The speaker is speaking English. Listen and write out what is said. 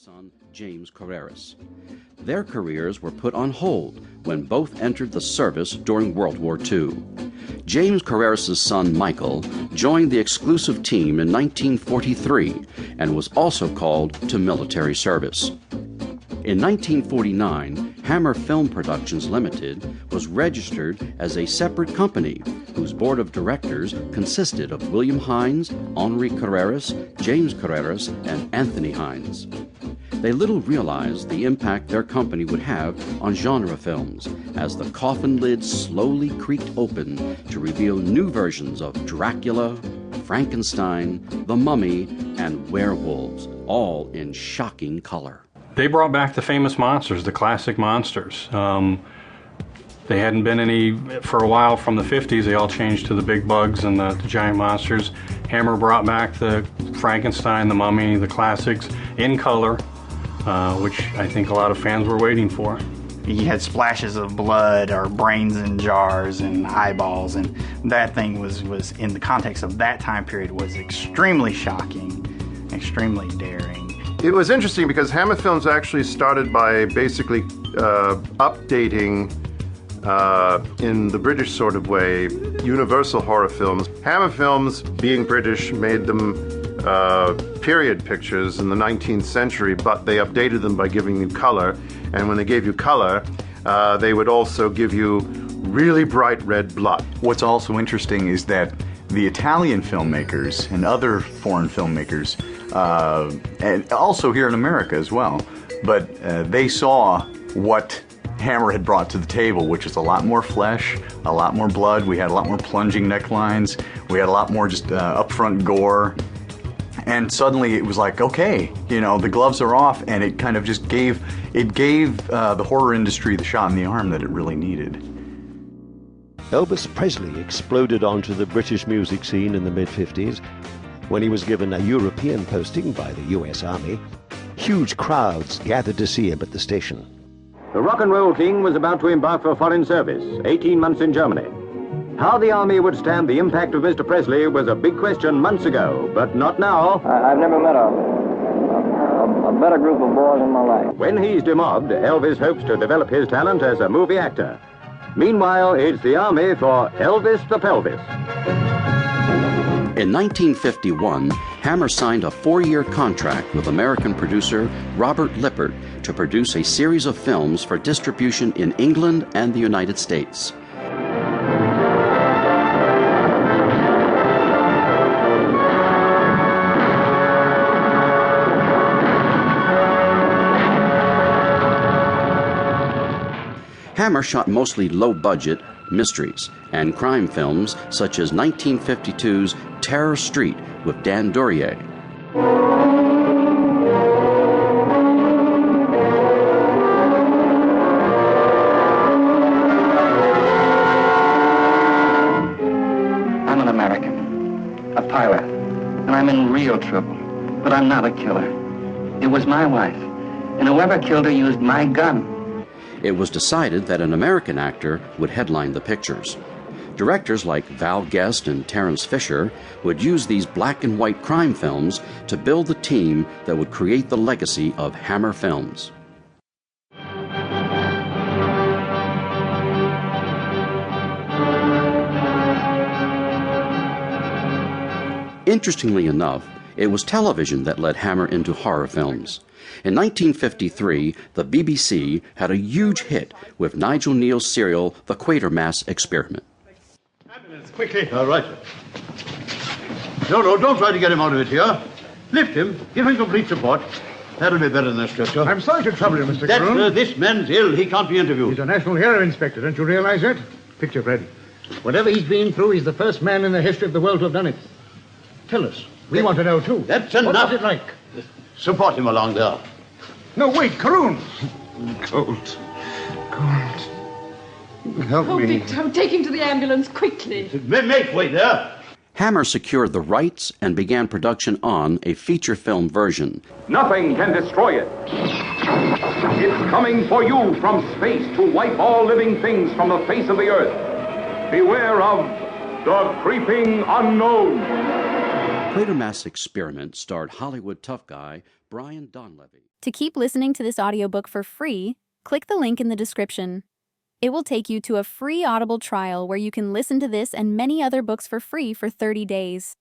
son, James Carreras. Their careers were put on hold when both entered the service during World War II. James Carreras' son, Michael, joined the exclusive team in 1943 and was also called to military service. In 1949, Hammer Film Productions Limited was registered as a separate company whose board of directors consisted of William Hines, Henri Carreras, James Carreras, and Anthony Hines. They little realized the impact their company would have on genre films as the coffin lid slowly creaked open to reveal new versions of Dracula, Frankenstein, The Mummy, and werewolves, all in shocking color. They brought back the famous monsters, the classic monsters. They hadn't been any for a while from the 50s. They all changed to the big bugs and the giant monsters. Hammer brought back the Frankenstein, the Mummy, the classics in color, which I think a lot of fans were waiting for. You had splashes of blood or brains in jars and eyeballs, and that thing was in the context of that time period was extremely shocking, extremely daring. It was interesting because Hammer Films actually started by basically updating, in the British sort of way, Universal horror films. Hammer Films, being British, made them period pictures in the 19th century, but they updated them by giving you color. And when they gave you color, they would also give you really bright red blood. What's also interesting is that the Italian filmmakers and other foreign filmmakers, and also here in America as well, but they saw what Hammer had brought to the table, which is a lot more flesh, a lot more blood. We had a lot more plunging necklines. We had a lot more just upfront gore. And suddenly it was like, okay, you know, the gloves are off, and it kind of just gave the horror industry the shot in the arm that it really needed. Elvis Presley exploded onto the British music scene in the mid-50s. When he was given a European posting by the US Army, huge crowds gathered to see him at the station. The rock and roll king was about to embark for foreign service, 18 months in Germany. How the Army would stand the impact of Mr. Presley was a big question months ago, but not now. I've never met a better group of boys in my life. When he's demobbed, Elvis hopes to develop his talent as a movie actor. Meanwhile, it's the Army for Elvis the Pelvis. In 1951, Hammer signed a 4-year contract with American producer Robert Lippert to produce a series of films for distribution in England and the United States. Hammer shot mostly low-budget mysteries and crime films such as 1952's Terror Street with Dan Duryea. I'm an American, a pilot, and I'm in real trouble, but I'm not a killer. It was my wife, and whoever killed her used my gun. It was decided that an American actor would headline the pictures. Directors like Val Guest and Terence Fisher would use these black and white crime films to build the team that would create the legacy of Hammer Films. Interestingly enough, it was television that led Hammer into horror films. In 1953, the BBC had a huge hit with Nigel Neal's serial The Quatermass Experiment. Ambulance, quickly. All right. No, don't try to get him out of it here. Lift him, give him complete support. That'll be better than a stretcher. I'm sorry to trouble you, Mr. Croon. This man's ill. He can't be interviewed. He's a national hero, Inspector. Don't you realize that? Picture ready. Whatever he's been through, he's the first man in the history of the world to have done it. Tell us. We want to know, too. That's enough. What was it like? Support him along there. No, wait, Caroon. Cold. Help me. Victor, take him to the ambulance, quickly. Make way there. Hammer secured the rights and began production on a feature film version. Nothing can destroy it. It's coming for you from space to wipe all living things from the face of the earth. Beware of the creeping unknown. Quatermass Experiment starred Hollywood tough guy Brian Donlevy. To keep listening to this audiobook for free, click the link in the description. It will take you to a free Audible trial where you can listen to this and many other books for free for 30 days.